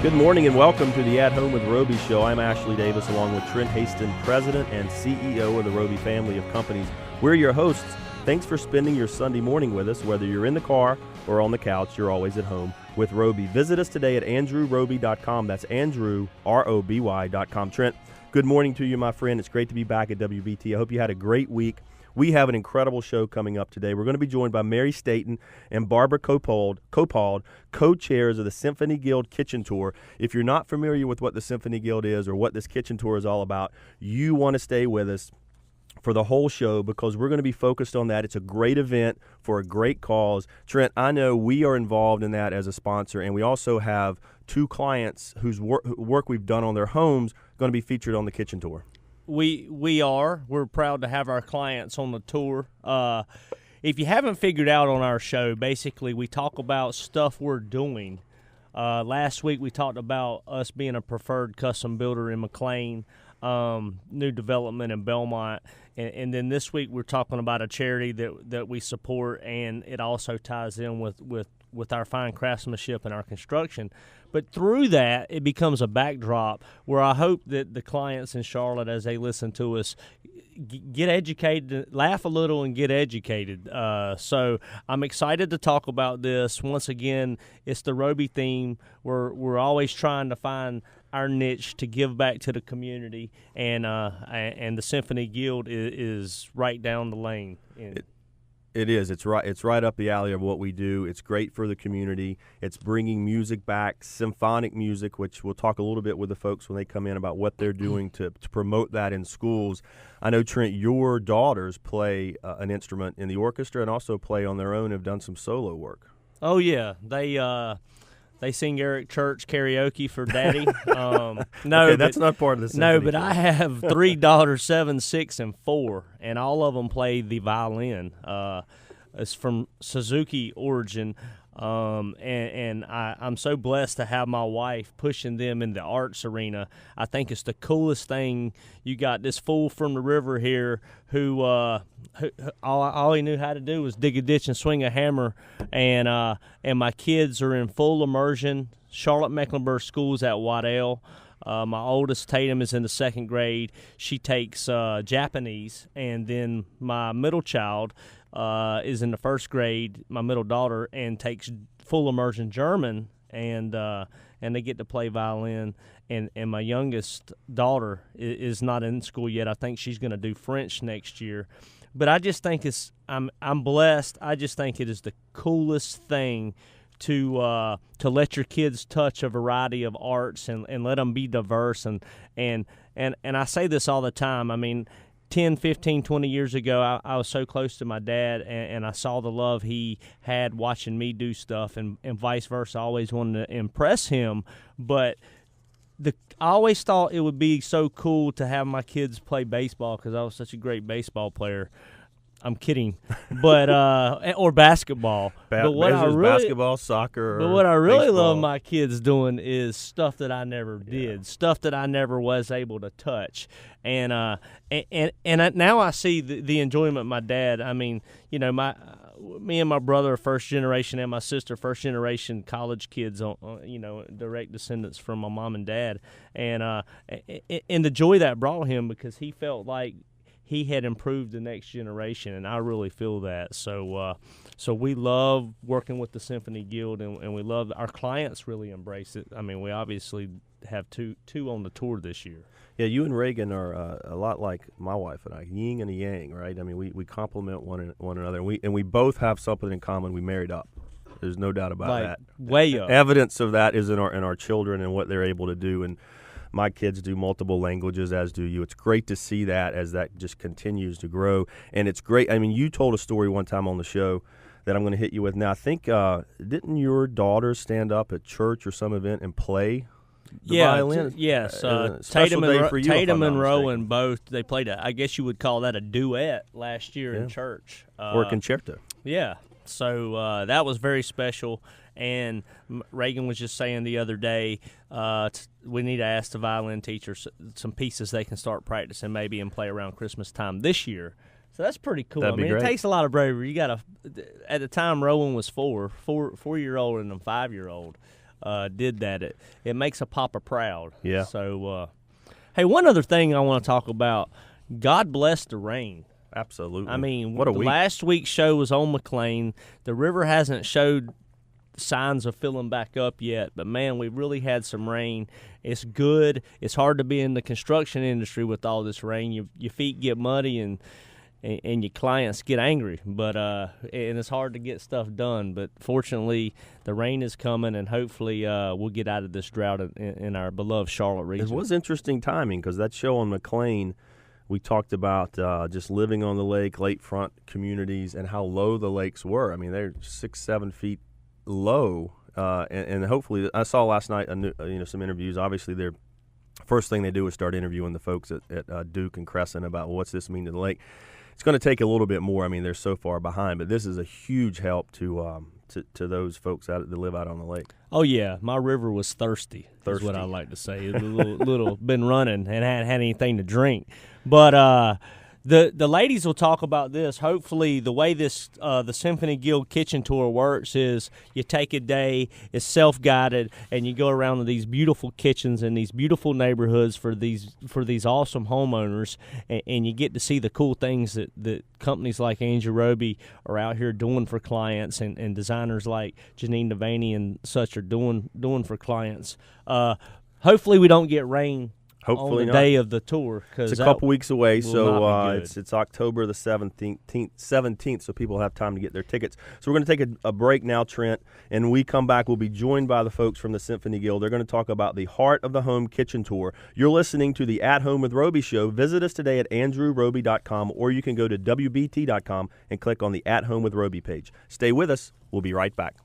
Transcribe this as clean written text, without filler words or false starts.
Good morning and welcome to the At Home with Roby show. I'm Ashley Davis along with Trent Haston, President and CEO of the Roby family of companies. We're your hosts. Thanks for spending your Sunday morning with us. Whether you're in the car or on the couch, you're always at home with Roby. Visit us today at andrewroby.com. That's Andrew, R-O-B-Y.com. Trent, good morning to you, my friend. It's great to be back at WBT. I hope you had a great week. We have an incredible show coming up today. We're going to be joined by Mary Staten and Barbara Copald, co-chairs of the Symphony Guild Kitchen Tour. If you're not familiar with what the Symphony Guild is or what this kitchen tour is all about, you want to stay with us for the whole show because we're going to be focused on that. It's a great event for a great cause. Trent, I know we are involved in that as a sponsor, and we also have two clients whose work we've done on their homes going to be featured on the kitchen tour. We are. We're proud to have our clients on the tour. If you haven't figured out on our show, basically we talk about stuff we're doing. Last week we talked about us being a preferred custom builder in McLean, new development in Belmont, and then this week we're talking about a charity that we support, and it also ties in with our fine craftsmanship and our construction. But through that, it becomes a backdrop where I hope that the clients in Charlotte, as they listen to us, get educated, laugh a little, and get educated. So I'm excited to talk about this. Once again, it's the Roby theme. We're always trying to find our niche to give back to the community, and the Symphony Guild is right down the lane. It is. It's right up the alley of what we do. It's great for the community. It's bringing music back, symphonic music, which we'll talk a little bit with the folks when they come in about what they're doing to promote that in schools. I know, Trent, your daughters play an instrument in the orchestra and also play on their own, have done some solo work. Oh, yeah. They sing Eric Church karaoke for Daddy. No, okay, that's not part of the symphony. No, but I have three daughters, 7, 6, and 4, and all of them play the violin. It's from Suzuki origin, and I'm so blessed to have my wife pushing them in the arts arena. I think it's the coolest thing. You got this fool from the river here who all he knew how to do was dig a ditch and swing a hammer, and my kids are in full immersion. Charlotte Mecklenburg Schools at Waddell. My oldest, Tatum, is in the 2nd grade. She takes Japanese, and then my middle child is in the 1st grade, my middle daughter, and takes full immersion German, and they get to play violin. And my youngest daughter is not in school yet. I think she's going to do French next year. But I just think I'm blessed. I just think it is the coolest thing to let your kids touch a variety of arts and let them be diverse. And I say this all the time. I mean, 10, 15, 20 years ago, I was so close to my dad, and I saw the love he had watching me do stuff, and vice versa. I always wanted to impress him, but I always thought it would be so cool to have my kids play baseball because I was such a great baseball player. I'm kidding, but or basketball. But what I really, basketball, soccer. But what I really baseball. love my kids doing is stuff that I never did, stuff that I never was able to touch, and now I see the enjoyment my dad. I mean, you know, me and my brother are first generation, and my sister first generation college kids, direct descendants from my mom and dad, and the joy that brought him because he felt like he had improved the next generation, and I really feel that. So we love working with the Symphony Guild, and we love our clients really embrace it. I mean, we obviously have two on the tour this year. Yeah, you and Reagan are a lot like my wife and I, yin and a yang, right? I mean, we complement one another, and we both have something in common. We married up. There's no doubt about that. Way up. Evidence of that is in our children and what they're able to do, and my kids do multiple languages, as do you. It's great to see that as that just continues to grow, and it's great. I mean, you told a story one time on the show that I'm going to hit you with now. I think, didn't your daughters stand up at church or some event and play the violin? Yes. Tatum and Rowan both, they played I guess you would call that a duet last year in church. Or a concerto. Yeah. So that was very special. And Reagan was just saying the other day, we need to ask the violin teachers some pieces they can start practicing maybe and play around Christmas time this year. So that's pretty cool. That'd be great. It takes a lot of bravery. You got at the time Rowan was 4-year-old and a 5-year-old. did that. It makes a papa proud. Yeah. So, hey, one other thing I want to talk about. God bless the rain. Absolutely. I mean, what a week. Last week's show was on McLean. The river hasn't showed signs of filling back up yet, but man, we really had some rain. It's good. It's hard to be in the construction industry with all this rain. Your feet get muddy and your clients get angry, but and it's hard to get stuff done. But fortunately, the rain is coming, and hopefully we'll get out of this drought in our beloved Charlotte region. It was interesting timing because that show on McLean, we talked about just living on the lake, lakefront communities, and how low the lakes were. I mean, they're 6-7 feet low, and hopefully, I saw last night some interviews. Obviously, their first thing they do is start interviewing the folks at Duke and Crescent about what's this mean to the lake. It's going to take a little bit more. I mean, they're so far behind, but this is a huge help to those folks that live out on the lake. Oh yeah, my river was thirsty. Is what I like to say. It was a little been running and hadn't had anything to drink, but the ladies will talk about this. Hopefully, the way this the Symphony Guild Kitchen Tour works is you take a day, it's self-guided, and you go around to these beautiful kitchens and these beautiful neighborhoods for these awesome homeowners, and you get to see the cool things that companies like Angel Roby are out here doing for clients, and designers like Janine Devaney and such are doing for clients. Hopefully, we don't get rain. Hopefully on the not. Day of the tour, because it's a couple weeks away, so it's October the 17th, so people have time to get their tickets. So we're going to take a break now, Trent, and when we come back, we'll be joined by the folks from the Symphony Guild. They're going to talk about the Heart of the Home Kitchen Tour. You're listening to the At Home with Roby show. Visit us today at andrewroby.com, or you can go to wbt.com and click on the At Home with Roby page. Stay with us. We'll be right back.